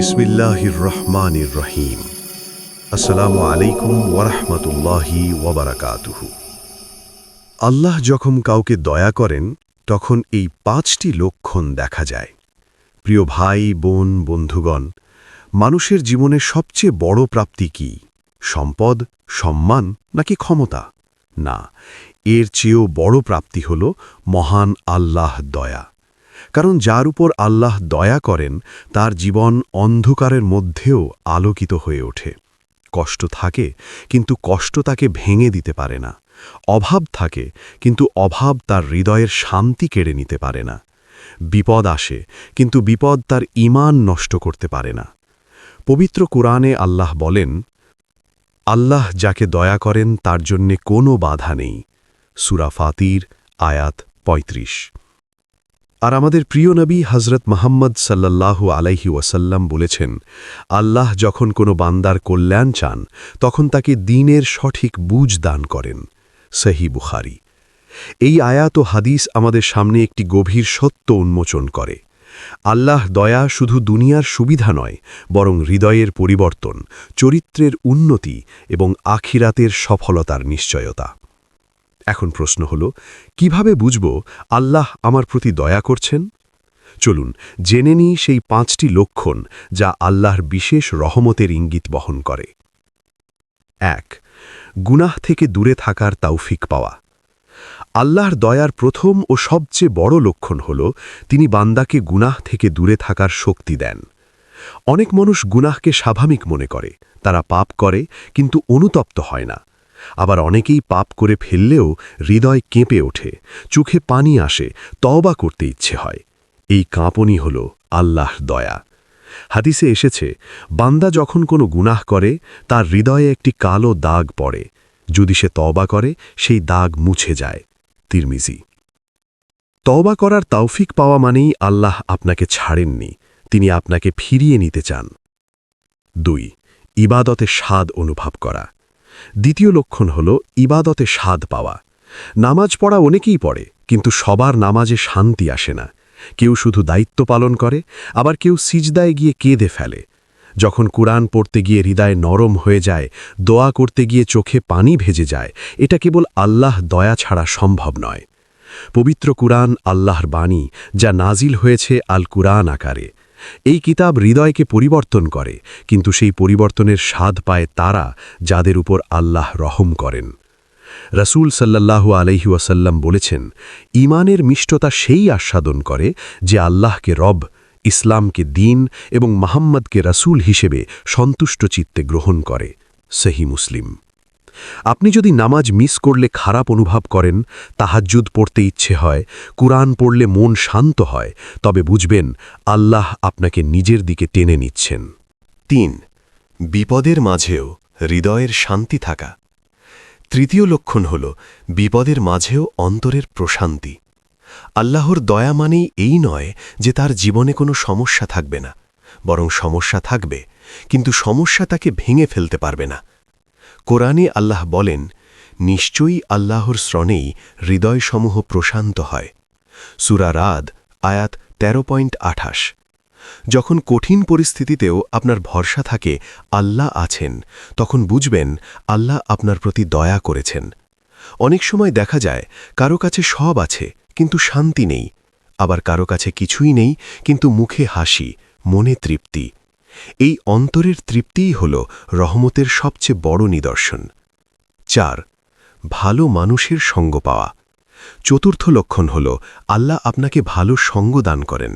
বিসমিল্লাহির রহমানির রহিম। আসসালামু আলাইকুম ওয়ারাহমাতুল্লাহি ওয়াবারাকাতুহু। আল্লাহ যখন কাউকে দয়া করেন তখন এই 5টি লক্ষণ দেখা যায়। প্রিয় ভাই, বোন, বন্ধুগণ, মানুষের জীবনে সবচেয়ে বড় প্রাপ্তি কি? সম্পদ, সম্মান নাকি ক্ষমতা? না, এর চেয়েও বড় প্রাপ্তি হল মহান আল্লাহ দয়া। কারণ যার উপর আল্লাহ দয়া করেন তার জীবন অন্ধকারের মধ্যেও আলোকিত হয়ে ওঠে। কষ্ট থাকে, কিন্তু কষ্ট তাকে ভেঙে দিতে পারে না। অভাব থাকে, কিন্তু অভাব তার হৃদয়ের শান্তি কেড়ে নিতে পারে না। বিপদ আসে, কিন্তু বিপদ তার ঈমান নষ্ট করতে পারে না। পবিত্র কোরআনে আল্লাহ বলেন, আল্লাহ যাকে দয়া করেন তার জন্যে কোনো বাধা নেই। সূরা ফাতির, আয়াত ৩৫। আর আমাদের প্রিয় নবী হযরত মুহাম্মদ সাল্লাল্লাহু আলাইহি ওয়াসাল্লাম বলেছেন, আল্লাহ যখন কোনো বান্দার কল্যাণ চান তখন তাকে দ্বীনের সঠিক বুঝ দান করেন। সহিহ বুখারী। এই আয়াত ও হাদিস আমাদের সামনে একটি গভীর সত্য উন্মোচন করে। আল্লাহ দয়া শুধু দুনিয়ার সুবিধা নয়, বরং হৃদয়ের পরিবর্তন, চরিত্রের উন্নতি এবং আখিরাতের সফলতার নিশ্চয়তা। এখন প্রশ্ন হল, কিভাবে বুঝব আল্লাহ আমার প্রতি দয়া করছেন? চলুন জেনে নিই সেই 5টি লক্ষণ যা আল্লাহর বিশেষ রহমতের ইঙ্গিত বহন করে। 1. গুনাহ থেকে দূরে থাকার তৌফিক পাওয়া। আল্লাহর দয়ার প্রথম ও সবচেয়ে বড় লক্ষণ হল তিনি বান্দাকে গুনাহ থেকে দূরে থাকার শক্তি দেন। অনেক মানুষ গুনাহকে স্বাভাবিক মনে করে, তারা পাপ করে কিন্তু অনুতপ্ত হয় না। আবার অনেকেই পাপ করে ফেললেও হৃদয় কেঁপে ওঠে, চোখে পানি আসে, তওবা করতে ইচ্ছে হয়। এই কাঁপনি হল আল্লাহর দয়া। হাদিসে এসেছে, বান্দা যখন কোনো গুনাহ করে তার হৃদয়ে একটি কালো দাগ পড়ে। যদি সে তওবা করে সেই দাগ মুছে যায়। তিরমিজি। তওবা করার তৌফিক পাওয়া মানেই আল্লাহ আপনাকে ছাড়েননি, তিনি আপনাকে ফিরিয়ে নিতে চান। 2. ইবাদতে স্বাদ অনুভব করা। দ্বিতীয় লক্ষণ হল ইবাদতে স্বাদ পাওয়া। নামাজ পড়া অনেকেই পড়ে, কিন্তু সবার নামাজে শান্তি আসে না। কেউ শুধু দায়িত্ব পালন করে, আবার কেউ সিজদায় গিয়ে কেঁদে ফেলে। যখন কুরআন পড়তে গিয়ে হৃদয় নরম হয়ে যায়, দোয়া করতে গিয়ে চোখে পানি ভেজে যায়, এটা কেবল আল্লাহ দয়া ছাড়া সম্ভব নয়। পবিত্র কুরআন আল্লাহর বাণী, যা নাজিল হয়েছে আল কুরআন আকারে। এই কিতাব হৃদয়কে পরিবর্তন করে, কিন্তু সেই পরিবর্তনের স্বাদ পায় তারা যাদের উপর আল্লাহ রহম করেন। রাসূল সাল্লাল্লাহু আলাইহি ওয়াসাল্লাম বলেছেন, ঈমানের মিষ্টতা সেই আস্বাদন করে যে আল্লাহকে রব, ইসলামকে দ্বীন এবং মুহাম্মদকে রাসূল হিসেবে সন্তুষ্ট চিত্তে গ্রহণ করে। সহিহ মুসলিম। আপনি যদি নামাজ মিস করলে খারাপ অনুভব করেন, তাহাজ্জুদ পড়তে ইচ্ছে হয়, কুরআন পড়লে মন শান্ত হয়, তবে বুঝবেন আল্লাহ আপনাকে নিজের দিকে টেনে নিচ্ছেন। 3. বিপদের মাঝেও হৃদয়ের শান্তি থাকা। তৃতীয় লক্ষণ হল বিপদের মাঝেও অন্তরের প্রশান্তি। আল্লাহর দয়া মানেই এই নয় যে তার জীবনে কোনো সমস্যা থাকবে না, বরং সমস্যা থাকবে, কিন্তু সমস্যা তাকে ভেঙে ফেলতে পারবে না। কোরআনে আল্লাহ বলেন, নিশ্চয়ই আল্লাহর শ্রণেই হৃদয়সমূহ প্রশান্ত হয়। সূরা রাদ, আয়াত 13.28। যখন কঠিন পরিস্থিতিতেও আপনার ভরসা থাকে আল্লাহ আছেন, তখন বুঝবেন আল্লাহ আপনার প্রতি দয়া করেছেন। অনেক সময় দেখা যায় কারো কাছে সব আছে কিন্তু শান্তি নেই, আবার কারো কাছে কিছুই নেই কিন্তু মুখে হাসি, মনে তৃপ্তি। এই অন্তরের তৃপ্তিই হল রহমতের সবচেয়ে বড় নিদর্শন। 4. ভালো মানুষের সঙ্গ পাওয়া। চতুর্থ লক্ষণ হল আল্লাহ আপনাকে ভালো সঙ্গ দান করেন।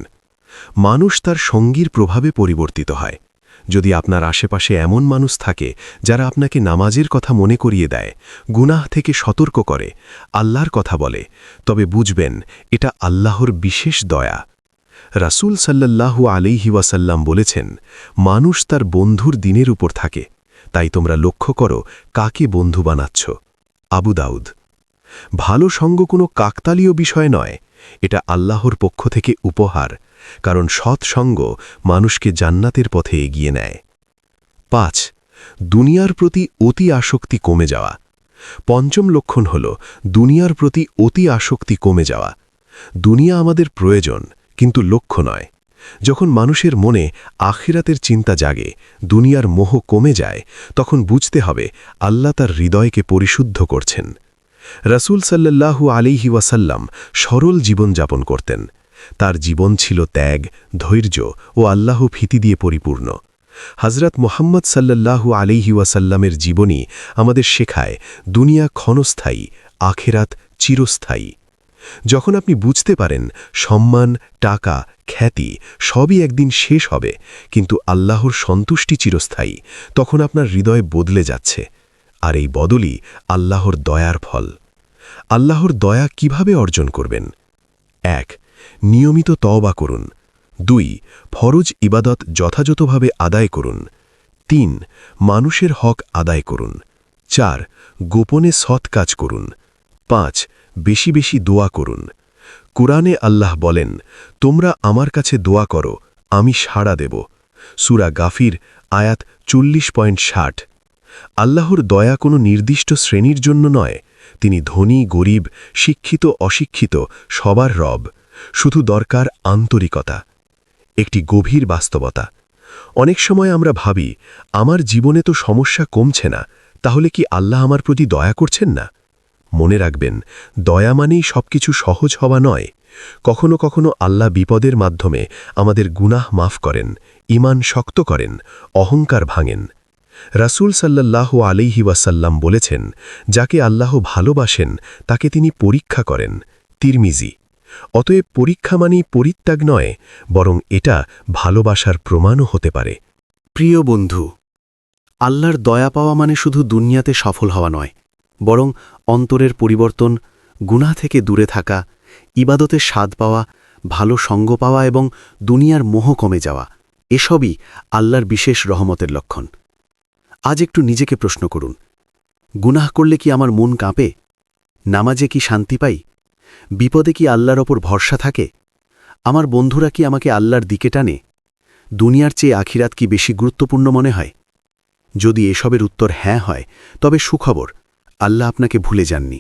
মানুষ তার সঙ্গীর প্রভাবে পরিবর্তিত হয়। যদি আপনার আশেপাশে এমন মানুষ থাকে যারা আপনাকে নামাজের কথা মনে করিয়ে দেয়, গুনাহ থেকে সতর্ক করে, আল্লাহর কথা বলে, তবে বুঝবেন এটা আল্লাহর বিশেষ দয়া। রাসূল সাল্লাল্লাহু আলাইহি ওয়াসাল্লাম বলেছেন, মানুষ তার বন্ধুর দিনের উপর থাকে, তাই তোমরা লক্ষ্য করো কাকে বন্ধু বানাচ্ছ। আবু দাউদ। ভালো সঙ্গ কোনো কাকতালীয় বিষয় নয়, এটা আল্লাহর পক্ষ থেকে উপহার, কারণ সৎসঙ্গ মানুষকে জান্নাতের পথে এগিয়ে নেয়। 5. দুনিয়ার প্রতি অতি আসক্তি কমে যাওয়া। পঞ্চম লক্ষণ হল দুনিয়ার প্রতি অতি আসক্তি কমে যাওয়া। দুনিয়া আমাদের প্রয়োজন, কিন্তু লক্ষ্য নয়। যখন মানুষের মনে আখিরাতের চিন্তা জাগে, দুনিয়ার মোহ কমে যায়, তখন বুঝতে হবে আল্লাহ তার হৃদয়কে পরিশুদ্ধ করছেন। রাসূল সাল্লাল্লাহু আলাইহি ওয়াসাল্লাম সরল জীবনযাপন করতেন। তার জীবন ছিল ত্যাগ, ধৈর্য ও আল্লাহ ভীতি দিয়ে পরিপূর্ণ। হযরত মুহাম্মদ সাল্লাল্লাহু আলাইহি ওয়াসাল্লামের জীবনী আমাদের শেখায় দুনিয়া ক্ষণস্থায়ী, আখিরাত চিরস্থায়ী। যখন আপনি বুঝতে পারেন সম্মান, টাকা, খ্যাতি সবই একদিন শেষ হবে, কিন্তু আল্লাহর সন্তুষ্টি চিরস্থায়ী, তখন আপনার হৃদয় বদলে যাচ্ছে। আর এই বদলই আল্লাহর দয়ার ফল। আল্লাহর দয়া কিভাবে অর্জন করবেন? ১. নিয়মিত তওবা করুন। ২. ফরজ ইবাদত যথাযথভাবে আদায় করুন। ৩. মানুষের হক আদায় করুন। ৪. গোপনে সৎ কাজ করুন। ৫. বেশি বেশি দোয়া করুন। কুরআনে আল্লাহ বলেন, তোমরা আমার কাছে দোয়া করো, আমি সাড়া দেব। সূরা গাফির আয়াত 40.60। আল্লাহর দয়া কোনো নির্দিষ্ট শ্রেণীর জন্য নয়। তিনি ধনী, গরিব, শিক্ষিত, অশিক্ষিত সবার রব। শুধু দরকার আন্তরিকতা। একটি গভীর বাস্তবতা। অনেক সময় আমরা ভাবি, আমার জীবনে তো সমস্যা কমছে না, তাহলে কি আল্লাহ আমার প্রতি দয়া করছেন না? মনে রাখবেন, দয়া মানেই সবকিছু সহজ হওয়া নয়। কখনো কখনো আল্লাহ বিপদের মাধ্যমে আমাদের গুনাহ মাফ করেন, ঈমান শক্ত করেন, অহংকার ভাঙেন। রাসূল সাল্লাল্লাহু আলাইহি ওয়াসাল্লাম বলেছেন, যাকে আল্লাহ ভালোবাসেন তাকে তিনি পরীক্ষা করেন। তিরমিজি। অতএব পরীক্ষা মানেই পরিত্যাগ নয়, বরং এটা ভালোবাসার প্রমাণও হতে পারে। প্রিয় বন্ধু, আল্লাহর দয়া পাওয়া মানে শুধু দুনিয়াতে সফল হওয়া নয়, বরং অন্তরের পরিবর্তন, গুনাহ থেকে দূরে থাকা, ইবাদতে স্বাদ পাওয়া, ভালো সঙ্গ পাওয়া এবং দুনিয়ার মোহ কমে যাওয়া, এসবই আল্লাহর বিশেষ রহমতের লক্ষণ। আজ একটু নিজেকে প্রশ্ন করুন, গুনাহ করলে কি আমার মন কাঁপে? নামাজে কি শান্তি পাই? বিপদে কি আল্লাহর ওপর ভরসা থাকে? আমার বন্ধুরা কি আমাকে আল্লাহর দিকে টানে? দুনিয়ার চেয়ে আখিরাত কি বেশি গুরুত্বপূর্ণ মনে হয়? যদি এসবের উত্তর হ্যাঁ হয়, তবে সুখবর, আল্লাহ আপনাকে ভুলে যাননি।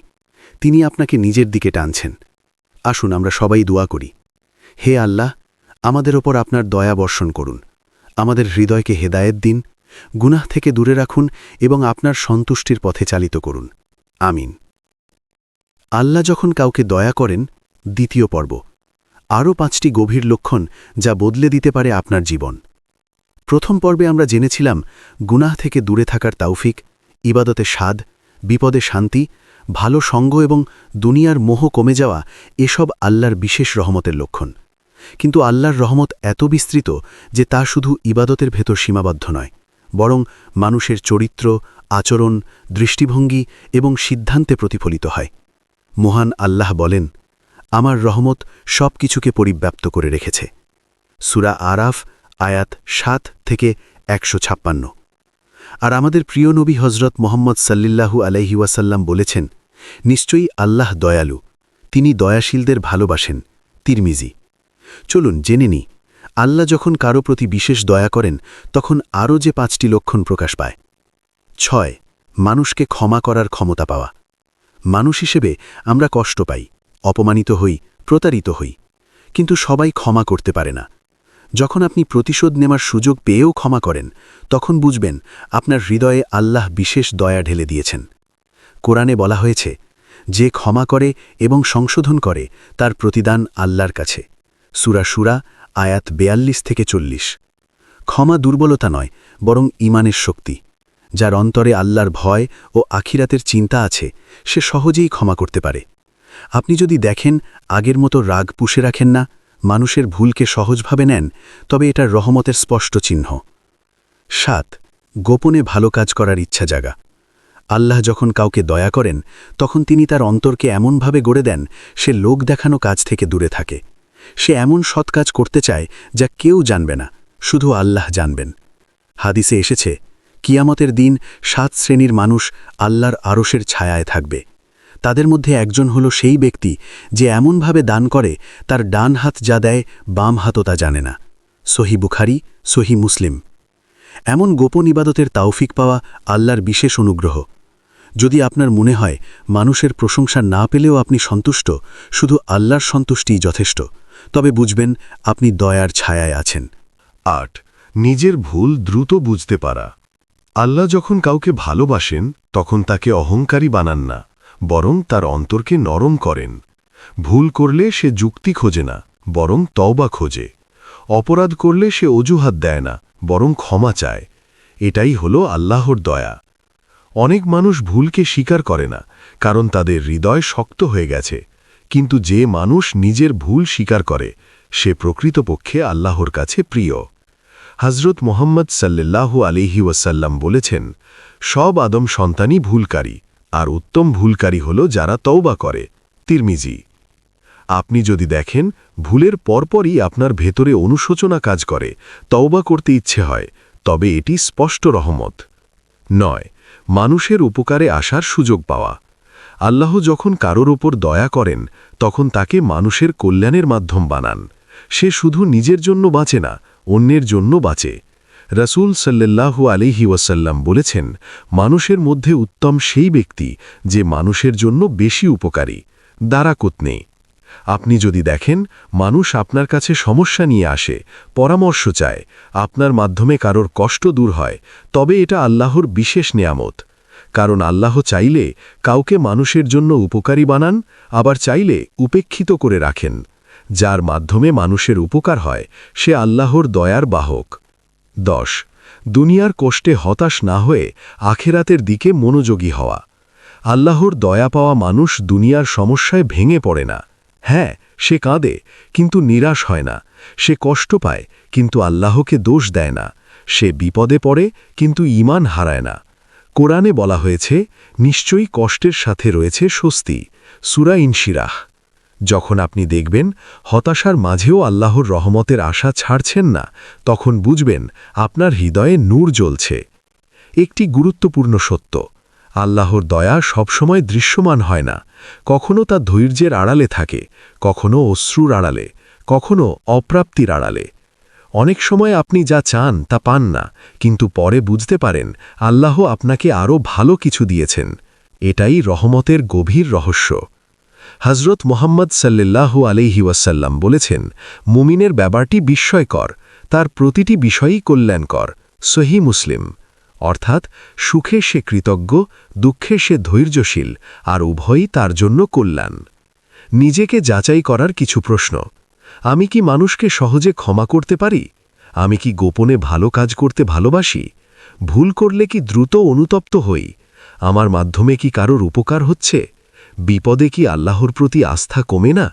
তিনি আপনাকে নিজের দিকে টানছেন। আসুন আমরা সবাই দোয়া করি, হে আল্লাহ, আমাদের ওপর আপনার দয়া বর্ষণ করুন, আমাদের হৃদয়কে হেদায়েত দিন, গুনাহ থেকে দূরে রাখুন এবং আপনার সন্তুষ্টির পথে চালিত করুন। আমিন। আল্লাহ যখন কাউকে দয়া করেন, দ্বিতীয় পর্ব, আরও 5টি গভীর লক্ষণ যা বদলে দিতে পারে আপনার জীবন। প্রথম পর্বে আমরা জেনেছিলাম গুনাহ থেকে দূরে থাকার তৌফিক, ইবাদতে স্বাদ, বিপদে শান্তি, ভালো সঙ্গ এবং দুনিয়ার মোহ কমে যাওয়া, এসব আল্লাহর বিশেষ রহমতের লক্ষণ। কিন্তু আল্লাহর রহমত এত বিস্তৃত যে তা শুধু ইবাদতের ভেতর সীমাবদ্ধ নয়, বরং মানুষের চরিত্র, আচরণ, দৃষ্টিভঙ্গি এবং সিদ্ধান্তে প্রতিফলিত হয়। মহান আল্লাহ বলেন, আমার রহমত সব কিছুকে পরিব্যাপ্ত করে রেখেছে। সূরা আরাফ আয়াত 7 থেকে 156। আর আমাদের প্রিয় নবী হজরত মুহাম্মদ সাল্লাল্লাহু আলাইহি ওয়াসাল্লাম বলেছেন, নিশ্চয়ই আল্লাহ দয়ালু, তিনি দয়াশীলদের ভালোবাসেন। তিরমিজি। চলুন জেনে নিই, আল্লাহ যখন কারো প্রতি বিশেষ দয়া করেন, তখন আরও যে 5টি লক্ষণ প্রকাশ পায়। 6. মানুষকে ক্ষমা করার ক্ষমতা পাওয়া। মানুষ হিসেবে আমরা কষ্ট পাই, অপমানিত হই, প্রতারিত হই, কিন্তু সবাই ক্ষমা করতে পারে না। যখন আপনি প্রতিশোধ নেওয়ার সুযোগ পেয়েও ক্ষমা করেন, তখন বুঝবেন আপনার হৃদয়ে আল্লাহ বিশেষ দয়া ঢেলে দিয়েছেন। কোরআনে বলা হয়েছে, যে ক্ষমা করে এবং সংশোধন করে তার প্রতিদান আল্লাহর কাছে। সূরা শুরা আয়াত 42 থেকে 40। ক্ষমা দুর্বলতা নয়, বরং ঈমানের শক্তি। যার অন্তরে আল্লাহর ভয় ও আখিরাতের চিন্তা আছে, সে সহজেই ক্ষমা করতে পারে। আপনি যদি দেখেন আগের মতো রাগ পুষে রাখেন না, মানুষের ভুলকে সহজভাবে নেন, তবে এটা রহমতের স্পষ্ট চিহ্ন। 7. গোপনে ভালো কাজ করার ইচ্ছা জাগা। আল্লাহ যখন কাউকে দয়া করেন, তখন তিনি তার অন্তরকে এমনভাবে গড়ে দেন, সে লোক দেখানো কাজ থেকে দূরে থাকে। সে এমন সৎ কাজ করতে চায় যা কেউ জানবে না, শুধু আল্লাহ জানবেন। হাদিসে এসেছে, কিয়ামতের দিন 7 শ্রেণীর মানুষ আল্লাহর আরশের ছায়ায় থাকবে। তাদের মধ্যে একজন হল সেই ব্যক্তি যে এমনভাবে দান করে তার ডান হাত যা দেয় বাম হাতও তা জানে না। সহি বুখারী, সহি মুসলিম। এমন গোপন ইবাদতের তৌফিক পাওয়া আল্লাহর বিশেষ অনুগ্রহ। যদি আপনার মনে হয় মানুষের প্রশংসা না পেলেও আপনি সন্তুষ্ট, শুধু আল্লাহর সন্তুষ্টিই যথেষ্ট, তবে বুঝবেন আপনি দয়ার ছায়ায় আছেন। 8. নিজের ভুল দ্রুত বুঝতে পারা। আল্লাহ যখন কাউকে ভালোবাসেন তখন তাকে অহংকারী বানান না, বরং তার অন্তরকে নরম করেন। ভুল করলে সে যুক্তি খোঁজে না, বরং তওবা খোঁজে। অপরাধ করলে সে অজুহাত দেয় না, বরং ক্ষমা চায়। এটাই হলো আল্লাহর দয়া। অনেক মানুষ ভুলকে স্বীকার করে না, কারণ তাদের হৃদয় শক্ত হয়ে গেছে। কিন্তু যে মানুষ নিজের ভুল স্বীকার করে সে প্রকৃতপক্ষে আল্লাহর কাছে প্রিয়। হযরত মুহাম্মদ সাল্লাল্লাহু আলাইহি ওয়াসাল্লাম বলেছেন, সব আদম সন্তানই ভুলকারী, আর উত্তম ভুলকারী হল যারা তওবা করে। তিরমিজি। আপনি যদি দেখেন ভুলের পরপরই আপনার ভেতরে অনুশোচনা কাজ করে, তওবা করতে ইচ্ছে হয়, তবে এটি স্পষ্ট রহমত। 9. মানুষের উপকারে আসার সুযোগ পাওয়া। আল্লাহ যখন কারোর ওপর দয়া করেন তখন তাকে মানুষের কল্যাণের মাধ্যম বানান। সে শুধু নিজের জন্য বাঁচে না, অন্যের জন্য বাঁচে। রাসূল সাল্লাল্লাহু আলাইহি ওয়াসাল্লাম বলেছেন, মানুষের মধ্যে উত্তম সেই ব্যক্তি যে মানুষের জন্য বেশি উপকারী। দারাকুতনি। আপনি যদি দেখেন মানুষ আপনার কাছে সমস্যা নিয়ে আসে, পরামর্শ চায়, আপনার মাধ্যমে কারোর কষ্ট দূর হয়, তবে এটা আল্লাহর বিশেষ নেয়ামত। কারণ আল্লাহ চাইলে কাউকে মানুষের জন্য উপকারী বানান, আবার চাইলে উপেক্ষিত করে রাখেন। যার মাধ্যমে মানুষের উপকার হয় সে আল্লাহর দয়ার বাহক। 10. দুনিয়ার কষ্টে হতাশ না হয়ে আখিরাতের দিকে মনোযোগী হওয়া। আল্লাহর দয়া পাওয়া মানুষ দুনিয়ার সমস্যায় ভেঙে পড়ে না। হ্যাঁ, সে কাঁদে, কিন্তু নিরাশ হয় না। সে কষ্ট পায়, কিন্তু আল্লাহকে দোষ দেয় না। সে বিপদে পড়ে, কিন্তু ঈমান হারায় না। কোরআনে বলা হয়েছে, নিশ্চয়ই কষ্টের সাথে রয়েছে স্বস্তি। সূরা ইনশিরাহ। যখন আপনি দেখবেন হতাশার মাঝেও আল্লাহর রহমতের আশা ছাড়ছেন না, তখন বুঝবেন আপনার হৃদয়ে নূর জ্বলছে। একটি গুরুত্বপূর্ণ সত্য, আল্লাহর দয়া সবসময় দৃশ্যমান হয় না। কখনো তা ধৈর্যের আড়ালে থাকে, কখনো অশ্রুর আড়ালে, কখনো অপ্রাপ্তির আড়ালে। অনেক সময় আপনি যা চান তা পান না, কিন্তু পরে বুঝতে পারেন আল্লাহ আপনাকে আরও ভালো কিছু দিয়েছেন। এটাই রহমতের গভীর রহস্য। হযরত মুহাম্মদ সাল্লাল্লাহু আলাইহি ওয়াসাল্লাম বলেছেন, মুমিনের ব্যাপারটি বিস্ময়কর, তার প্রতিটি বিষয়ই কল্যাণকর। সহিহ মুসলিম। অর্থাৎ সুখে সে কৃতজ্ঞ, দুঃখে সে ধৈর্যশীল, আর উভয়ই তার জন্য কল্যাণ। নিজেকে যাচাই করার কিছু প্রশ্ন। আমি কি মানুষকে সহজে ক্ষমা করতে পারি? আমি কি গোপনে ভালো কাজ করতে ভালোবাসি? ভুল করলে কি দ্রুত অনুতপ্ত হই? আমার মাধ্যমে কি কারোর উপকার হচ্ছে? বিপদে কি আল্লাহর প্রতি আস্থা কমে না?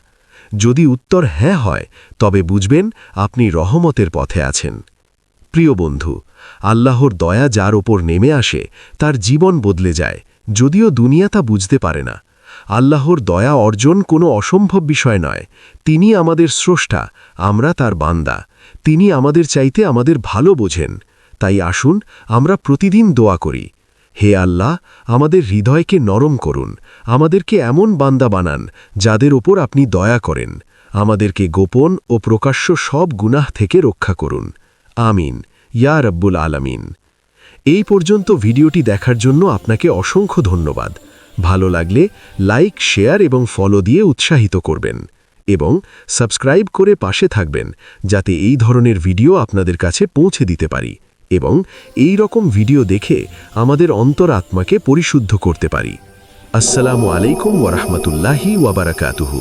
যদি উত্তর হ্যাঁ হয়, তবে বুঝবেন আপনি রহমতের পথে আছেন। প্রিয় বন্ধু, আল্লাহর দয়া যার ওপর নেমে আসে তার জীবন বদলে যায়, যদিও দুনিয়া তা বুঝতে পারে না। আল্লাহর দয়া অর্জন কোনো অসম্ভব বিষয় নয়। তিনি আমাদের স্রষ্টা, আমরা তার বান্দা। তিনি আমাদের চাইতে আমাদের ভালো বোঝেন। তাই আসুন আমরা প্রতিদিন দোয়া করি, হে আল্লাহ, আমাদের হৃদয়কে নরম করুন, আমাদেরকে এমন বান্দা বানান যাদের ওপর আপনি দয়া করেন। আমাদেরকে গোপন ও প্রকাশ্য সব গুনাহ থেকে রক্ষা করুন। আমিন ইয়া রব্বুল আলামিন। এই পর্যন্ত ভিডিওটি দেখার জন্য আপনাকে অসংখ্য ধন্যবাদ। ভালো লাগলে লাইক, শেয়ার এবং ফলো দিয়ে উৎসাহিত করবেন এবং সাবস্ক্রাইব করে পাশে থাকবেন, যাতে এই ধরনের ভিডিও আপনাদের কাছে পৌঁছে দিতে পারি এবং এই রকম ভিডিও দেখে আমাদের অন্তরাত্মাকে পরিশুদ্ধ করতে পারি। আসসালামু আলাইকুম ওয়া রাহমাতুল্লাহি ওয়া বারাকাতুহু।